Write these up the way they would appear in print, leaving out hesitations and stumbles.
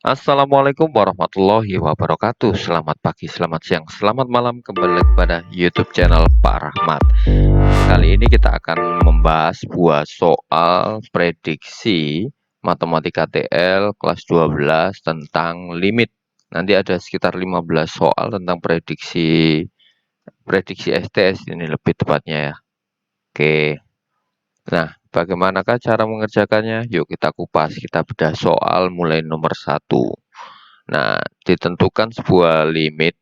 Assalamualaikum warahmatullahi wabarakatuh. Selamat pagi, selamat siang, selamat malam. Kembali lagi pada YouTube channel Pak Rahmat. Kali ini kita akan membahas sebuah soal prediksi matematika TL kelas 12 tentang limit. Nanti ada sekitar 15 soal tentang prediksi prediksi STS ini lebih tepatnya ya. Oke. Nah, bagaimanakah cara mengerjakannya? Yuk kita kupas, kita bedah soal mulai nomor 1. Nah, ditentukan sebuah limit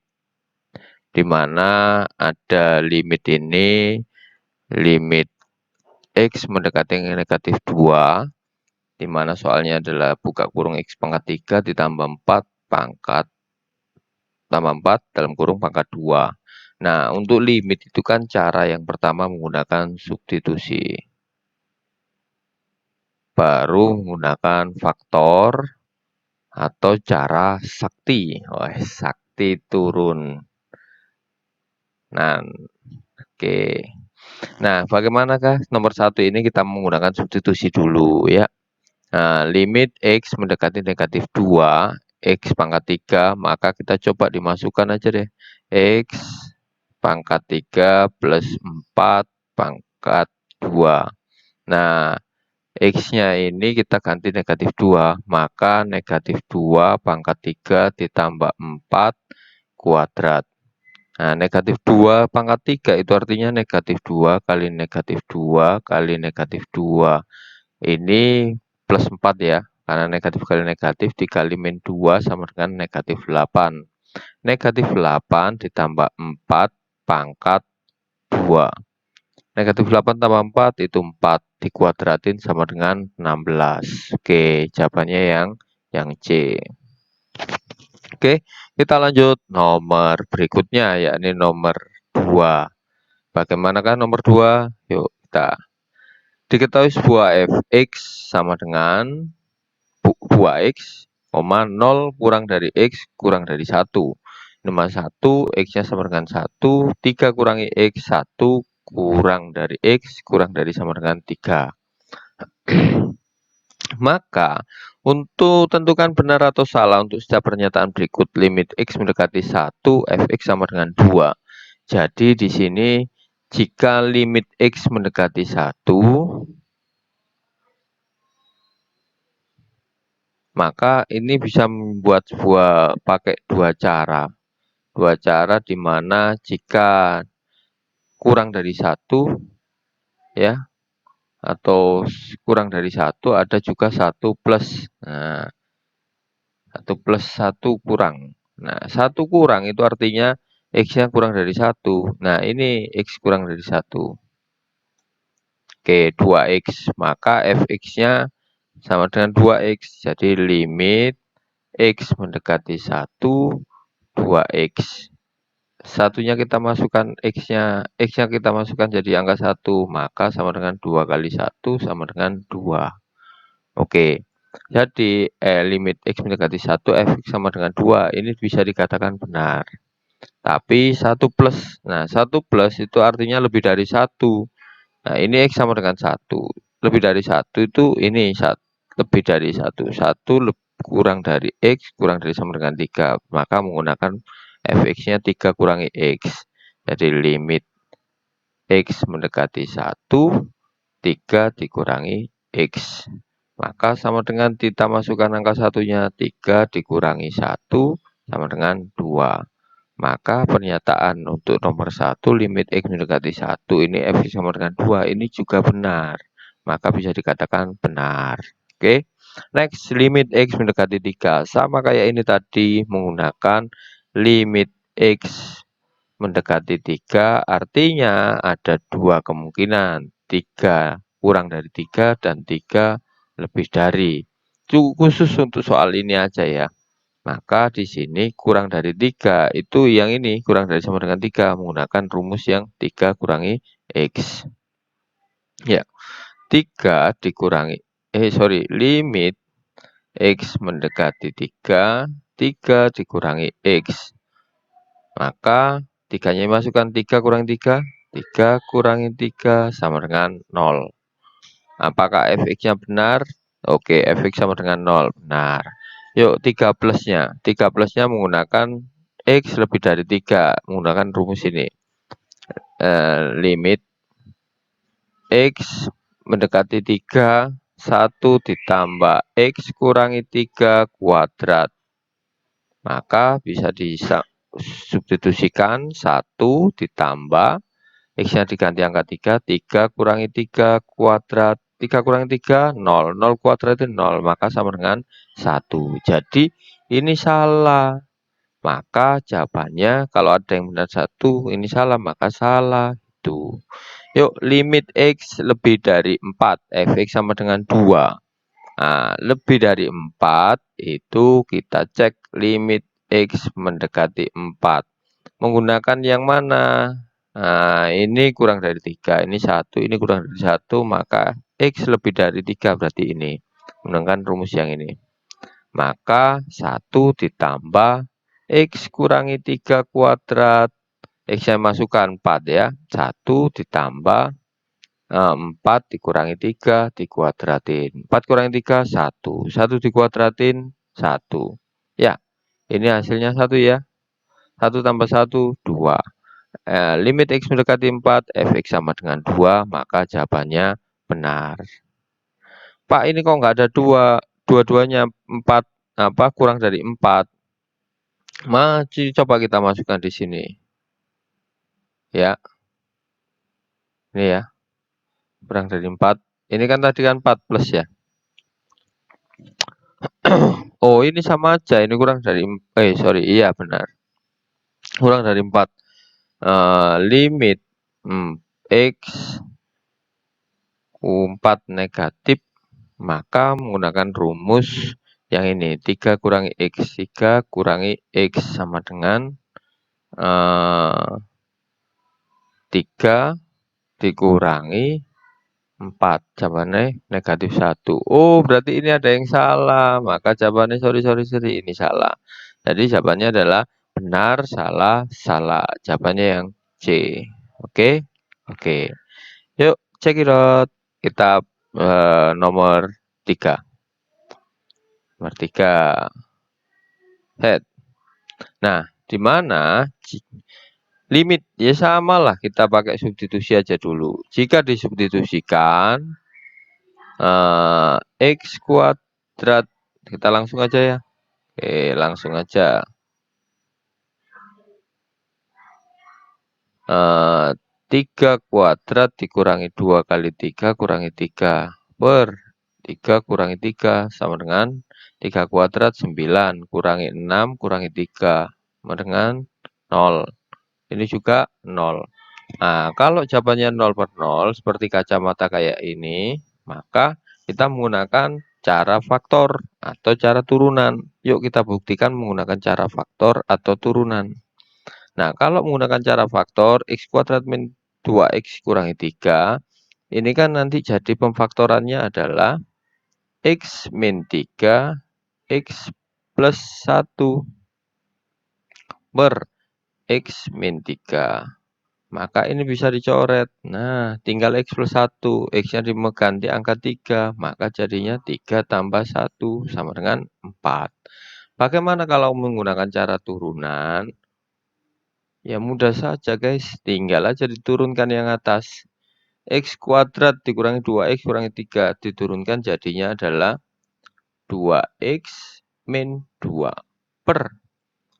di mana ada limit ini, limit X mendekati negatif 2, di mana soalnya adalah buka kurung X pangkat 3 ditambah 4 pangkat tambah 4 dalam kurung pangkat 2. Nah, untuk limit itu kan cara yang pertama menggunakan substitusi. Baru menggunakan faktor atau cara sakti. Wah, sakti turun. Nah, oke. Nah, bagaimanakah nomor 1 ini kita menggunakan substitusi dulu ya. Nah, limit X mendekati negatif 2, X pangkat 3, maka kita coba dimasukkan aja deh. X pangkat 3 plus 4 pangkat 2. Nah, X-nya ini kita ganti negatif 2, maka negatif 2 pangkat 3 ditambah 4 kuadrat. Nah, negatif 2 pangkat 3 itu artinya negatif 2 kali negatif 2 kali negatif 2. Ini plus 4 ya, karena negatif kali negatif dikali min 2 sama dengan negatif 8. Negatif 8 ditambah 4 pangkat 2. Negatif 8 tambah 4 itu 4, dikuadratin sama dengan 16. Oke, jawabannya yang C. Oke, kita lanjut nomor berikutnya, yakni nomor 2. Bagaimanakah nomor 2? Yuk kita diketahui sebuah fx sama dengan 2x, 0 kurang dari x kurang dari 1. Nomor 1, x-nya sama dengan 1, 3 kurangi x, 1 kurang dari x kurang dari sama dengan 3. Maka, untuk tentukan benar atau salah untuk setiap pernyataan berikut limit X mendekati 1, Fx sama dengan 2. Jadi di sini jika limit X mendekati 1, maka ini bisa membuat pakai dua cara. Dua cara di mana jika kurang dari 1 ya, atau kurang dari 1 ada juga 1 plus. Nah, 1 plus 1 kurang. Nah, 1 kurang itu artinya X-nya kurang dari 1. Nah, ini X kurang dari 1. Oke, 2X. Maka Fx-nya sama dengan 2X. Jadi limit X mendekati 1, 2X. Satunya kita masukkan X-nya kita masukkan jadi angka 1. Maka sama dengan 2 kali 1 sama dengan 2. Oke. Jadi, limit X mendekati 1, Fx sama dengan 2, ini bisa dikatakan benar. Tapi 1 plus, nah 1 plus itu artinya lebih dari 1. Nah, ini X sama dengan 1. Lebih dari 1 itu ini lebih dari 1. 1 kurang dari X, kurang dari sama dengan 3. Maka menggunakan Fx-nya 3 kurangi X. Jadi limit X mendekati 1, 3 dikurangi X. Maka sama dengan kita masukkan angka satunya, 3 dikurangi 1 sama dengan 2. Maka pernyataan untuk nomor 1 limit X mendekati 1 ini Fx sama dengan 2 ini juga benar. Maka bisa dikatakan benar. Oke. Next, limit X mendekati 3. Sama kayak ini tadi menggunakan limit X mendekati 3 artinya ada dua kemungkinan. 3 kurang dari 3 dan 3 lebih dari. Khusus untuk soal ini aja ya. Maka di sini kurang dari 3 itu yang ini kurang dari sama dengan 3 menggunakan rumus yang 3 kurangi X. Ya, 3 dikurangi limit X mendekati 3, 3 dikurangi X. Maka 3-nya masukkan 3 kurangi 3, 3 kurangi 3 sama dengan 0. Apakah Fx-nya benar? Oke, Fx sama dengan 0, benar. Yuk 3 plusnya. 3 plusnya menggunakan X lebih dari 3. Menggunakan rumus ini. Limit X mendekati 3, 1 ditambah X kurangi 3 kuadrat. Maka bisa disubstitusikan 1 ditambah X-nya diganti angka 3, 3 kurangi 3 kuadrat. 3 kurangi 3, 0. 0 kuadrat itu 0, maka sama dengan 1. Jadi ini salah. Maka jawabannya kalau ada yang benar 1, ini salah, maka salah. Itu. Yuk, limit X lebih dari 4, fx sama dengan 2. Nah, lebih dari 4 itu kita cek limit X mendekati 4. Menggunakan yang mana? Nah, ini kurang dari 3, ini 1, ini kurang dari 1, maka X lebih dari 3 berarti ini. Menggunakan rumus yang ini. Maka 1 ditambah X kurangi 3 kuadrat. X-nya masukkan 4 ya. 1 ditambah 4 dikurangi 3 dikuadratin. 4 kurangi 3, 1. 1 dikuadratin, 1. Ya, ini hasilnya 1 ya. 1 tambah 1, 2. Limit X mendekati 4, fx sama dengan 2, maka jawabannya benar. Pak, ini kok nggak ada 2? Dua-duanya 4, kurang dari 4. Coba kita masukkan di sini. Ya, ini ya. Kurang dari 4. Ini kan tadi kan 4 plus ya. Oh, ini sama aja. Ini kurang dari sorry, iya benar. Kurang dari 4. Limit X 4 negatif, maka menggunakan rumus yang ini. 3 kurangi X. 3 kurangi X sama dengan 3 dikurangi 4. Jawabannya negatif 1. Oh, berarti ini ada yang salah. Maka jawabannya sorry, ini salah. Jadi jawabannya adalah benar, salah, salah. Jawabannya yang C. Oke? Oke. Yuk, check it out. Kita nomor 3. Nomor 3. Head. Nah, di mana limit? Ya sama lah, kita pakai substitusi aja dulu. Jika disubstitusikan, X kuadrat, kita langsung aja ya. Oke, langsung aja. 3 kuadrat dikurangi 2 kali 3 kurangi 3 per 3 kurangi 3 sama dengan 3 kuadrat 9 kurangi 6 kurangi 3 sama dengan 0. Ini juga 0. Nah, kalau jawabannya 0 per 0 seperti kacamata kayak ini, maka kita menggunakan cara faktor atau cara turunan. Yuk kita buktikan menggunakan cara faktor atau turunan. Nah, kalau menggunakan cara faktor, X kuadrat min 2X kurangi 3, ini kan nanti jadi pemfaktorannya adalah X min 3, X plus 1 per X min 3. Maka ini bisa dicoret. Nah, tinggal X plus 1. X-nya diganti angka 3. Maka jadinya 3 tambah 1 sama dengan 4. Bagaimana kalau menggunakan cara turunan? Ya mudah saja guys. Tinggal aja diturunkan yang atas. X kuadrat dikurangi 2X kurangi 3. Diturunkan jadinya adalah 2X min 2 per.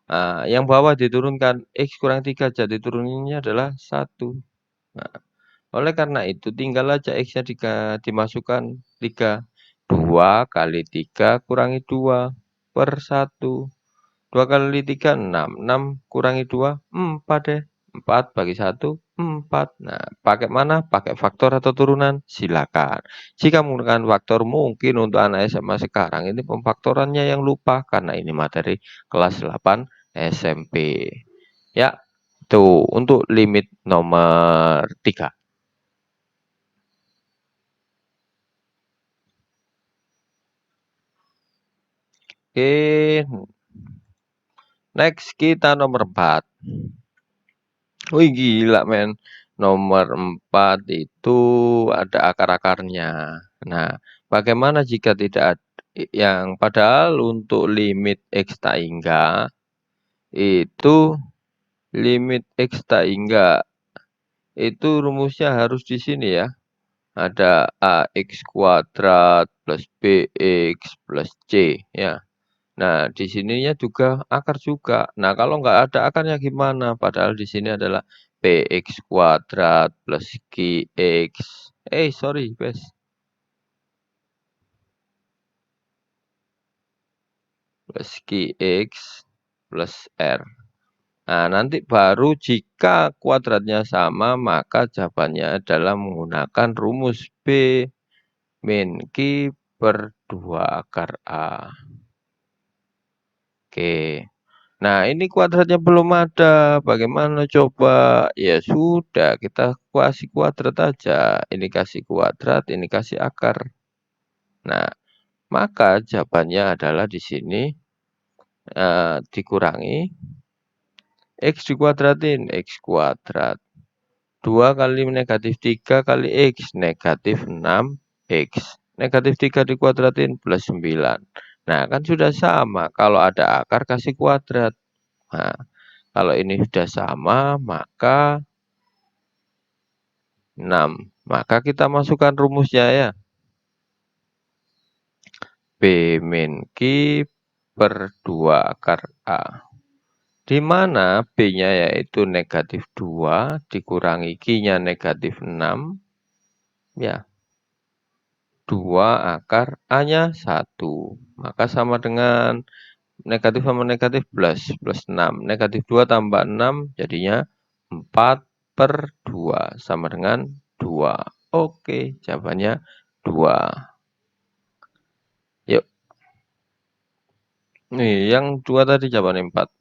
Nah, yang bawah diturunkan X kurang 3, jadi turunannya adalah 1. Nah, oleh karena itu tinggal aja X-nya dimasukkan 3. 2 kali 3 kurangi 2 per 1. 2 kali 3, 6. 6 kurangi 2, 4 deh. 4 bagi 1, 4. Nah, pakai mana? Pakai faktor atau turunan? Silakan. Jika menggunakan faktor, mungkin untuk anak SMA sekarang ini pemfaktorannya yang lupa karena ini materi kelas 8 SMP. Ya, itu untuk limit nomor 3. Oke, next kita nomor 4. Wih gila men, nomor 4 itu ada akar-akarnya. Nah, bagaimana jika tidak yang padahal untuk limit X tak hingga, itu limit X tak hingga, itu rumusnya harus di sini ya. Ada AX kuadrat plus BX plus C ya. Nah, di sininya juga akar juga. Nah, kalau nggak ada akarnya gimana? Padahal di sini adalah PX kuadrat plus QX. Sorry, Bes. Plus QX plus R. Nah, nanti baru jika kuadratnya sama, maka jawabannya adalah menggunakan rumus B min Q per 2 akar A. Oke. Nah, ini kuadratnya belum ada. Bagaimana coba? Ya sudah, kita kasih kuadrat aja. Ini kasih kuadrat, ini kasih akar. Nah, maka jawabannya adalah di sini dikurangi X dikuadratin, X kuadrat. 2 kali negatif 3 kali X, negatif 6X. Negatif 3 dikuadratin plus 9. Nah, kan sudah sama. Kalau ada akar, kasih kuadrat. Nah, kalau ini sudah sama, maka 6. Maka kita masukkan rumusnya ya. B min Q per 2 akar A. Di mana B-nya yaitu negatif 2 dikurangi Q-nya negatif 6. Ya, 2 akar A-nya 1. Maka sama dengan negatif sama negatif plus 6. Negatif 2 tambah 6 jadinya 4 per 2 sama dengan 2. Oke, jawabannya 2. Yuk. Nih, yang 2 tadi jawabannya 4.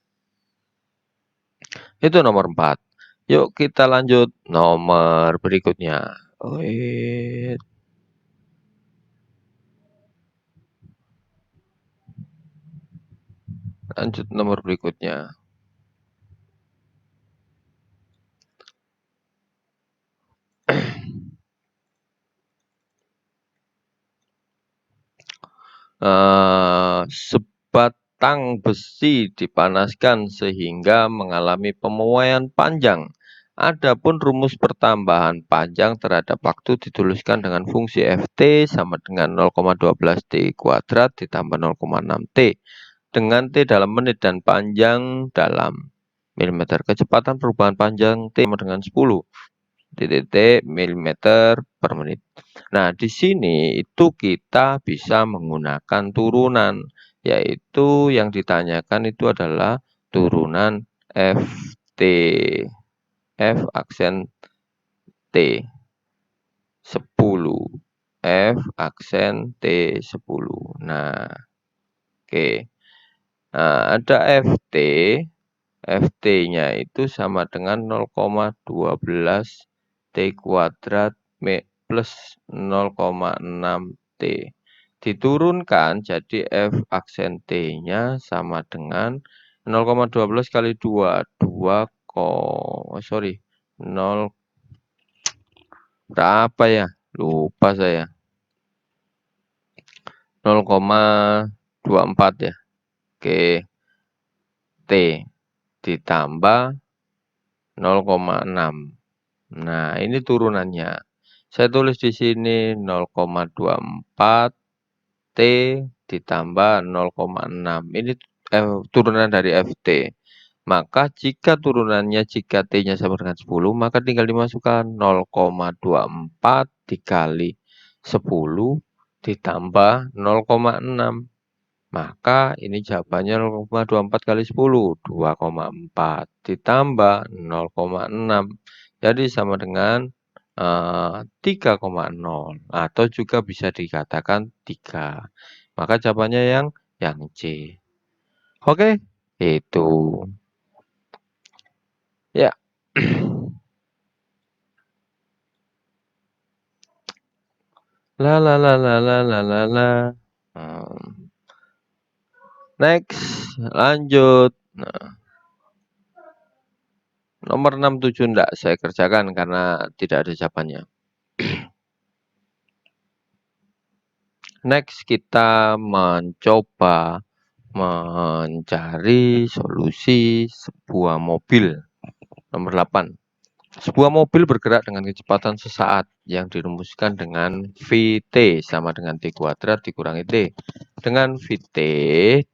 Itu nomor 4. Yuk kita lanjut nomor berikutnya. Wait. Lanjut nomor berikutnya. Sebatang besi dipanaskan sehingga mengalami pemuaian panjang. Adapun rumus pertambahan panjang terhadap waktu dituliskan dengan fungsi Ft sama dengan 0,12 T kuadrat ditambah 0,6 T. Dengan T dalam menit dan panjang dalam milimeter. Kecepatan perubahan panjang T sama dengan 10 titik milimeter per menit. Nah, di sini itu kita bisa menggunakan turunan, yaitu yang ditanyakan itu adalah turunan Ft. F aksen T 10. F aksen T 10. Nah, oke. Nah, ada Ft. Ft-nya itu sama dengan 0,12 T kuadrat plus 0,6 T. Diturunkan jadi F aksen T-nya sama dengan 0,12 kali 2. 0 berapa ya? Lupa saya. 0,24 ya. Oke. T ditambah 0,6. Nah, ini turunannya. Saya tulis di sini 0,24 T ditambah 0,6. Ini turunan dari Ft. Maka jika turunannya jika T-nya sama dengan 10, maka tinggal dimasukkan 0,24 dikali 10 ditambah 0,6. Maka ini jawabannya 0,24 kali 10, 2,4 ditambah 0,6. Jadi sama dengan 3,0 atau juga bisa dikatakan 3. Maka jawabannya yang C. Oke, itu. Ya. La la la la la la la la. Next, lanjut. Nah, nomor 67 enggak saya kerjakan karena tidak ada jawabannya. Next, kita mencoba mencari solusi sebuah mobil. Nomor 8. Sebuah mobil bergerak dengan kecepatan sesaat yang dirumuskan dengan Vt sama dengan T kuadrat dikurangi T. Dengan Vt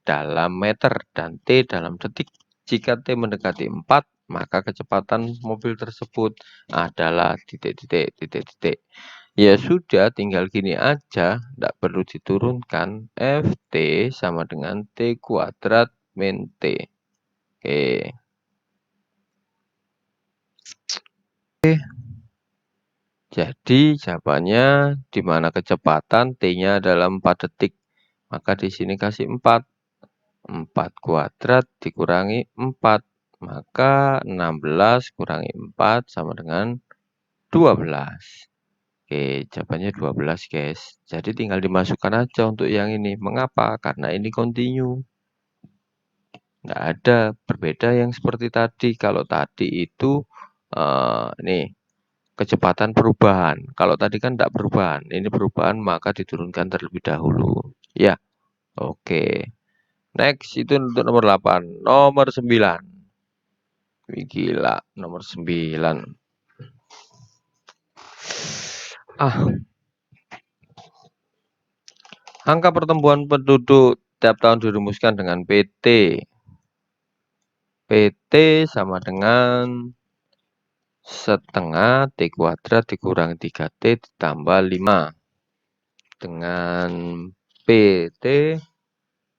dalam meter dan T dalam detik. Jika T mendekati 4, maka kecepatan mobil tersebut adalah titik. Ya sudah, tinggal gini aja, tidak perlu diturunkan. Ft sama dengan T kuadrat min T. Oke. Jadi jawabannya di mana kecepatan T-nya dalam 4 detik. Maka di sini kasih 4. 4 kuadrat dikurangi 4. Maka 16 kurangi 4 sama dengan 12. Oke, jawabannya 12, guys. Jadi tinggal dimasukkan aja untuk yang ini. Mengapa? Karena ini continue. Nggak ada berbeda yang seperti tadi. Kalau tadi itu nih kecepatan perubahan. Kalau tadi kan tidak perubahan. Ini perubahan maka diturunkan terlebih dahulu. Ya, oke. Next itu untuk nomor 8. Nomor 9. Wih, gila, nomor 9. Angka pertumbuhan penduduk tiap tahun dirumuskan dengan PT. PT sama dengan setengah T kuadrat dikurangi 3T ditambah 5. Dengan PT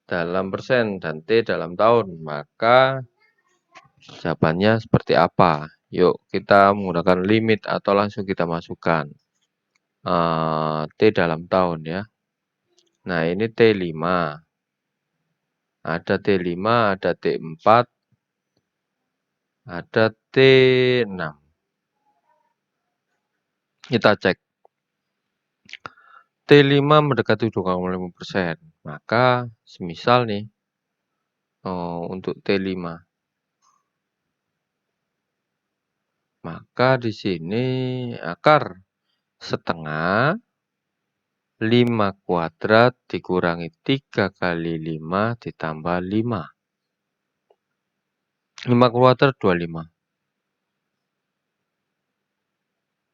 dalam persen dan T dalam tahun. Maka jawabannya seperti apa? Yuk kita menggunakan limit atau langsung kita masukkan. T dalam tahun ya. Nah ini T5. Ada T5, ada T4, ada T6. Kita cek. T5 mendekati 2,5%. Maka semisal nih untuk T5. Maka di sini akar setengah 5 kuadrat dikurangi 3 kali 5 ditambah 5. 5 kuadrat 25.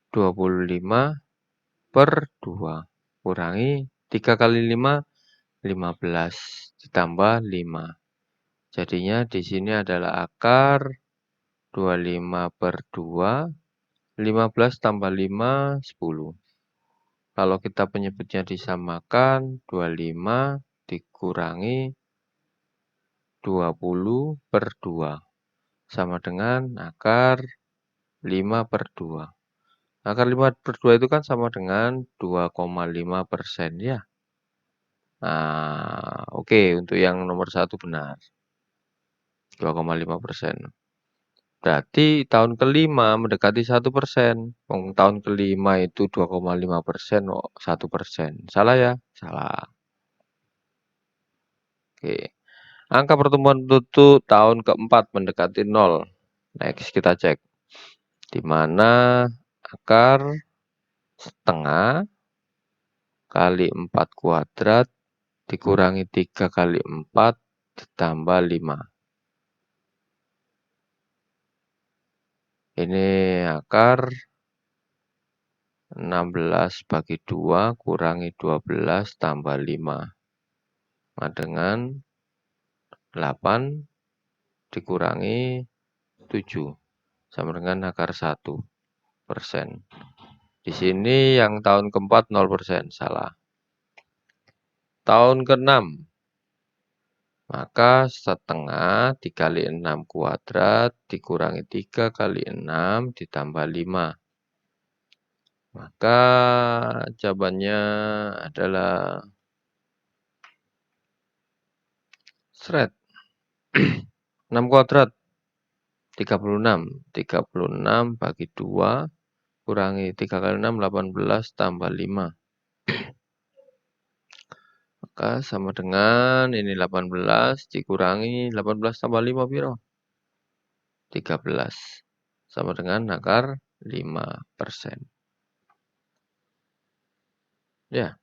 25 per 2. Kurangi 3 kali 5, 15. Ditambah 5. Jadinya di sini adalah akar 25 per 2. 15 tambah 5, 10. Kalau kita penyebutnya disamakan, 25 dikurangi 20 per 2. Sama dengan akar 5 per 2. Akar 5 per 2 itu kan sama dengan 2,5% ya. Nah, oke, untuk yang nomor 1 benar. 2,5%. Berarti tahun kelima mendekati 1%. Tahun kelima itu 2,5%, 1%. Salah ya? Salah. Oke. Angka pertumbuhan penduduk tahun keempat mendekati 0. Next kita cek. Di mana akar setengah kali 4 kuadrat dikurangi 3 kali 4 ditambah 5. Ini akar 16 bagi 2 kurangi 12 tambah 5. Sama dengan 8 dikurangi 7. Sama dengan akar 1%. Di sini yang tahun keempat 0%, salah. Tahun ke-6, maka setengah dikali 6 kuadrat dikurangi 3 kali 6 ditambah 5. Maka jawabannya adalah seret. 6 kuadrat 36. 36 bagi 2 kurangi 3 kali 6, 18 tambah 5. Maka sama dengan ini 18 dikurangi 18 tambah 5 piro? 13. Sama dengan akar 5%. Ya,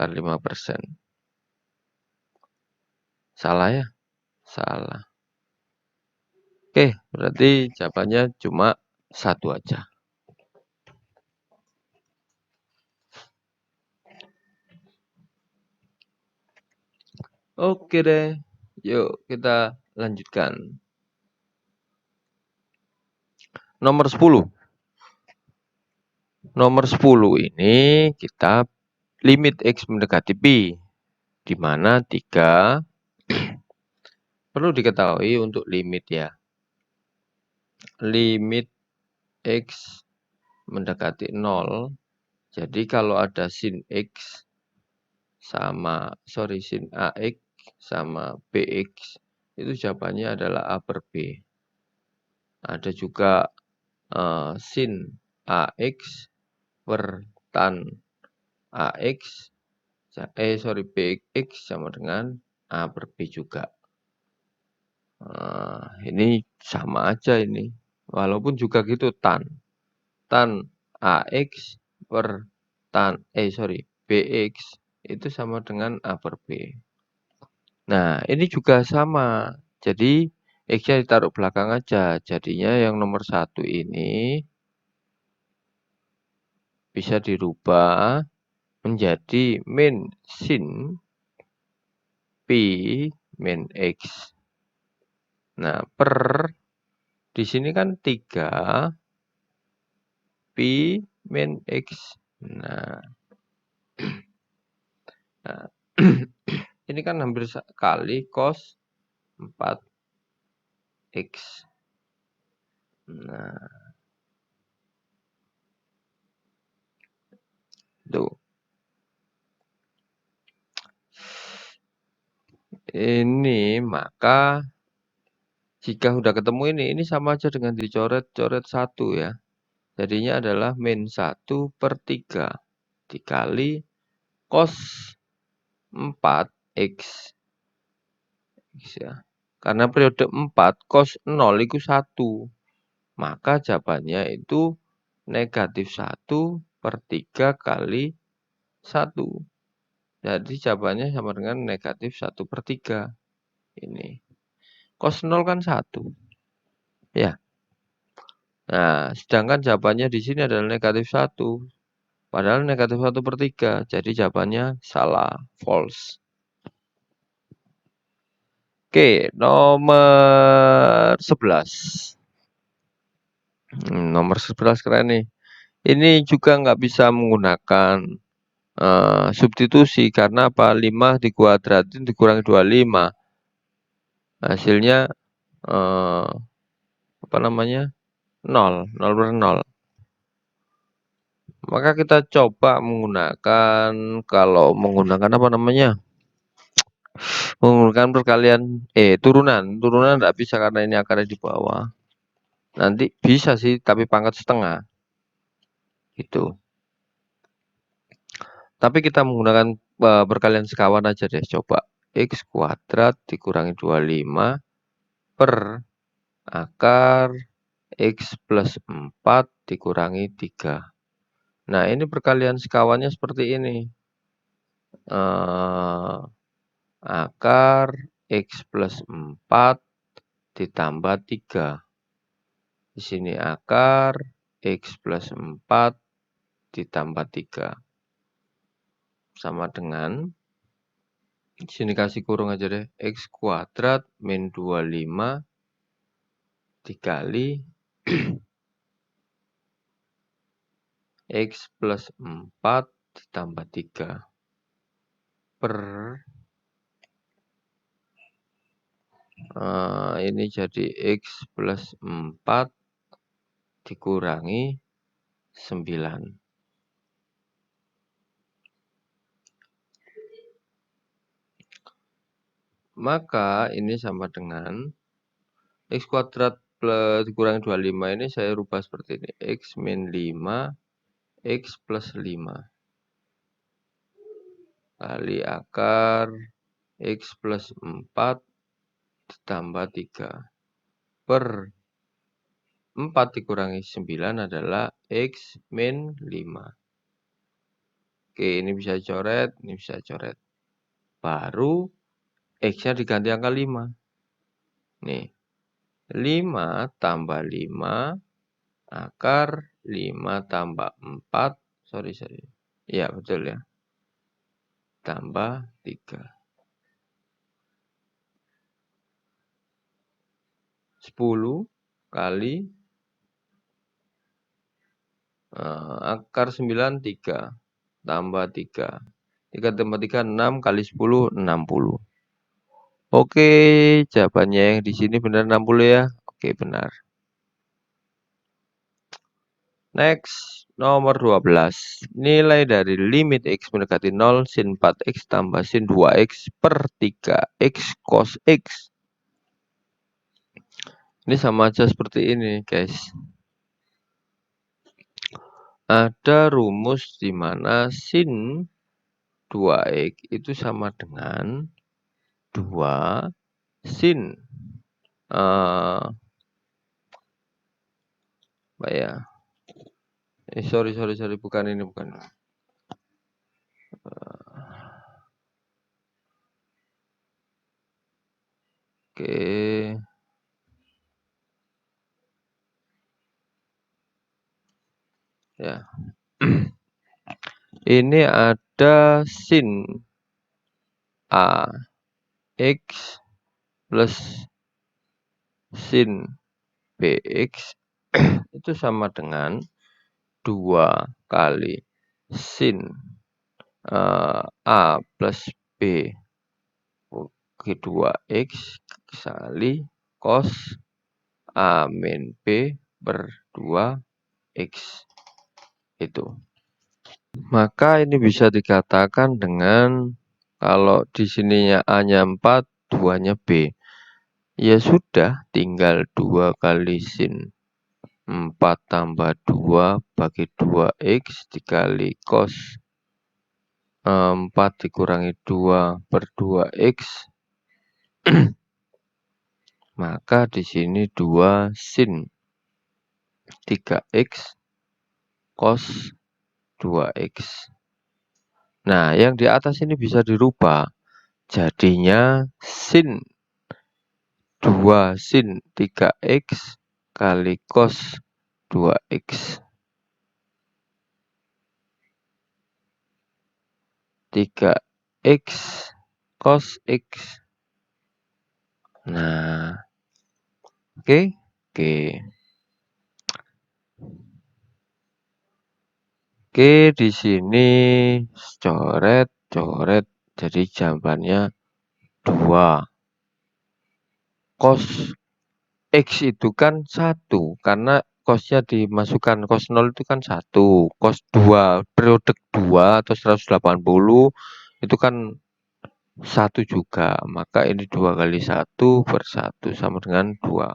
akar 5%. Salah ya? Salah. Oke, berarti jawabannya cuma 1 aja. Oke deh, yuk kita lanjutkan. Nomor 10. Nomor 10 ini kita limit X mendekati Pi, di mana 3 perlu diketahui untuk limit ya. Limit X mendekati 0, jadi kalau ada sin X sin AX sama BX, itu jawabannya adalah A per B. Ada juga sin AX per tan AX, BX sama dengan A per B juga. Ini sama aja ini, walaupun juga gitu tan AX per BX itu sama dengan A per B. Nah, ini juga sama. Jadi, X-nya ditaruh belakang aja. Jadinya yang nomor 1 ini bisa dirubah menjadi min sin Pi min X. Nah, per di sini kan 3 Pi min X. Nah, ini kan hampir kali cos 4X. Nah, tuh. Ini maka jika sudah ketemu ini sama aja dengan dicoret-coret 1 ya. Jadinya adalah min 1 per 3 dikali cos 4X. Ya. Karena periode 4 cos 0 itu 1. Maka jawabannya itu negatif 1 per 3 kali 1. Jadi jawabannya sama dengan negatif 1 per 3. Ini. Cos 0 kan 1. Ya. Nah, sedangkan jawabannya di sini adalah negatif 1. Padahal negatif 1 per 3. Jadi jawabannya salah, false. Oke, nomor 11. Nomor 11 keren nih. Ini juga nggak bisa menggunakan substitusi karena apa? 5 dikuadratin dikurangi 25. Hasilnya apa namanya? 0 per 0. Maka kita coba menggunakan apa namanya? Menggunakan perkalian turunan. Turunan nggak bisa karena ini akarnya di bawah. Nanti bisa sih tapi pangkat setengah. Gitu. Tapi kita menggunakan perkalian sekawan aja deh, coba. X kuadrat dikurangi 25 per akar X plus 4 dikurangi 3. Nah, ini perkalian sekawannya seperti ini. Akar X plus 4 ditambah 3. Di sini akar X plus 4 ditambah 3. Sama dengan di sini kasih kurung aja deh. X kuadrat min 25 dikali X plus 4 ditambah 3 per ini jadi X plus 4 dikurangi 9. Maka ini sama dengan X kuadrat plus dikurangi 25 ini saya rubah seperti ini. X min 5, X plus 5. Kali akar X plus 4 ditambah 3. Per 4 dikurangi 9 adalah X min 5. Oke, ini bisa coret, ini bisa coret. Baru X-nya diganti angka 5. Nih, 5 tambah 5 akar 5 tambah 4. Sorry. Iya, betul ya. Tambah 3. 10 kali akar 9, 3. Tambah 3. 3 tambah 3, 6 kali 10, 60. Oke, jawabannya yang di sini benar 60 ya. Oke, benar. Next, nomor 12. Nilai dari limit X mendekati 0 sin 4X tambah sin 2X per 3X cos X. Ini sama aja seperti ini, guys. Ada rumus di mana sin 2X itu sama dengan 2 sin apa ya? Sorry, bukan ini, bukan. Oke. Ya. Ini ada sin AX plus sin BX itu sama dengan 2 kali sin A plus B G2X kali cos A min B per 2X itu. Maka ini bisa dikatakan dengan kalau di sininya A-nya 4, 2-nya B. Ya sudah, tinggal 2 kali sin 4 tambah 2 bagi 2X dikali cos 4 dikurangi 2 per 2X. Maka di sini 2 sin 3X cos 2X. Nah, yang di atas ini bisa dirubah. Jadinya sin 2 sin 3X kali cos 2X. 3X cos X. Nah, oke. Oke, di sini coret, jadi jawabannya 2. Cos X itu kan 1, karena cos-nya dimasukkan, cos 0 itu kan 1, cos 2, periode 2 atau 180 itu kan 1 juga, maka ini 2 kali 1 per 1 sama dengan 2.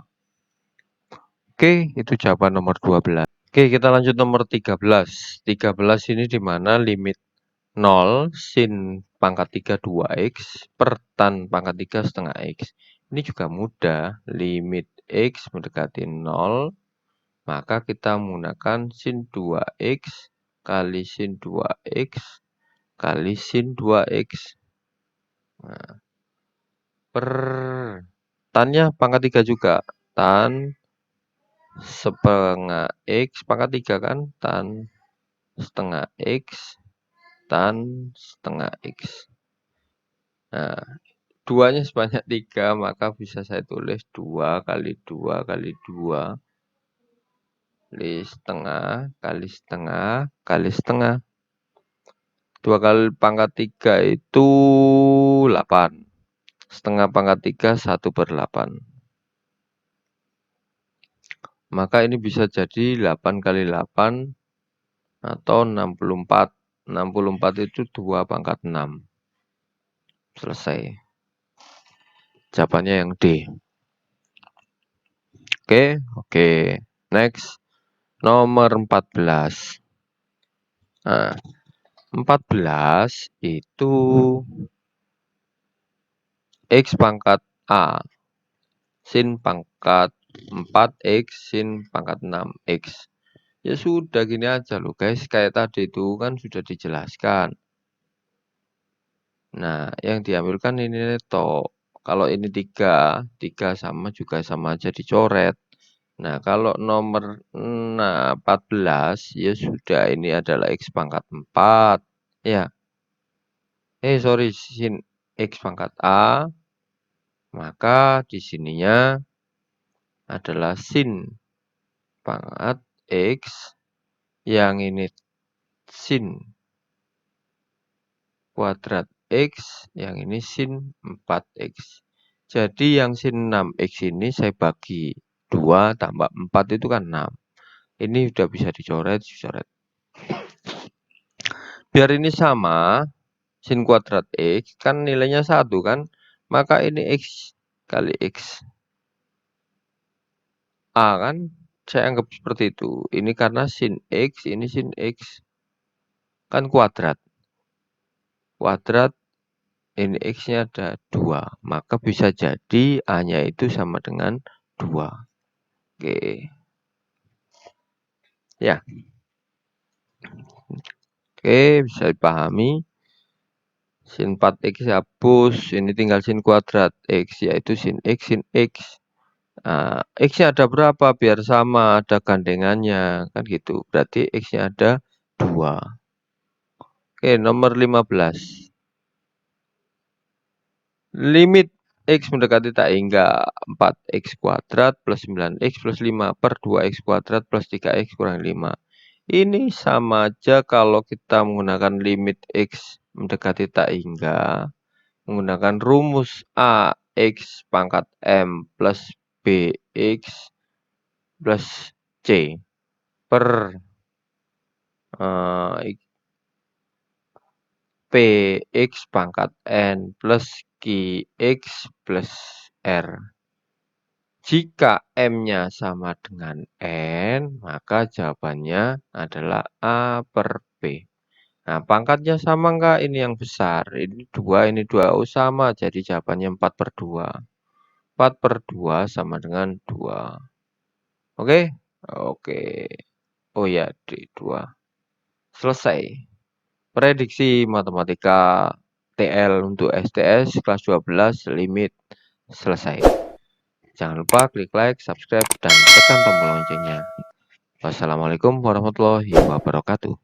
Oke, itu jawaban nomor 12. Oke, kita lanjut nomor 13. 13 ini di mana limit 0 sin pangkat 3 2X per tan pangkat 3 setengah X. Ini juga mudah, limit X mendekati 0, maka kita menggunakan sin 2X kali sin 2X kali sin 2X. Nah, per tannya pangkat 3 juga, tan setengah X pangkat 3 kan, tan setengah X tan setengah X. Nah, 2-nya sebanyak 3, maka bisa saya tulis 2 kali 2 kali 2 kali setengah kali setengah kali setengah. 2 kali pangkat 3 itu 8. Setengah pangkat 3 1 per 8. Maka ini bisa jadi 8 kali 8 atau 64. 64 itu 2 pangkat 6. Selesai. Jawabannya yang D. Oke. Next. Nomor 14. Nah, 14 itu X pangkat A sin pangkat 4X sin pangkat 6X. Ya sudah gini aja loh guys, kayak tadi itu kan sudah dijelaskan. Nah, yang diambil kan ini tok. Kalau ini 3 sama juga sama aja dicoret. Nah, kalau nomor 14 ya sudah ini adalah X pangkat 4 ya. Sorry sin X pangkat A, maka di sininya adalah sin pangkat X, yang ini sin kuadrat X, yang ini sin 4X. Jadi yang sin 6X ini saya bagi 2 tambah 4 itu kan 6. Ini udah bisa dicoret. Biar ini sama, sin kuadrat X kan nilainya 1 kan, maka ini X kali X. A kan saya anggap seperti itu. Ini karena sin X, ini sin X. Kan kuadrat. Kuadrat, ini X-nya ada 2. Maka bisa jadi A-nya itu sama dengan 2. Oke. Ya. Oke, bisa dipahami. Sin 4X hapus, ini tinggal sin kuadrat X, yaitu sin X. Nah, X-nya ada berapa? Biar sama, ada gandengannya, kan gitu. Berarti X-nya ada 2. Oke, nomor 15. Limit X mendekati tak hingga 4X kuadrat plus 9X plus 5 per 2X kuadrat plus 3X kurang 5. Ini sama aja kalau kita menggunakan limit X mendekati tak hingga, menggunakan rumus AX pangkat M plus BX plus C per Px pangkat N plus Qx plus R. Jika M-nya sama dengan N, maka jawabannya adalah A per B. Nah, pangkatnya sama enggak? Ini yang besar. Ini 2, ini 2. Oh, sama. Jadi jawabannya 4 per 2. 4 per 2 sama dengan 2. Oke? Oke. Oh ya, D2. Selesai. Prediksi matematika TL untuk STS kelas 12 limit selesai. Jangan lupa klik like, subscribe, dan tekan tombol loncengnya. Wassalamualaikum warahmatullahi wabarakatuh.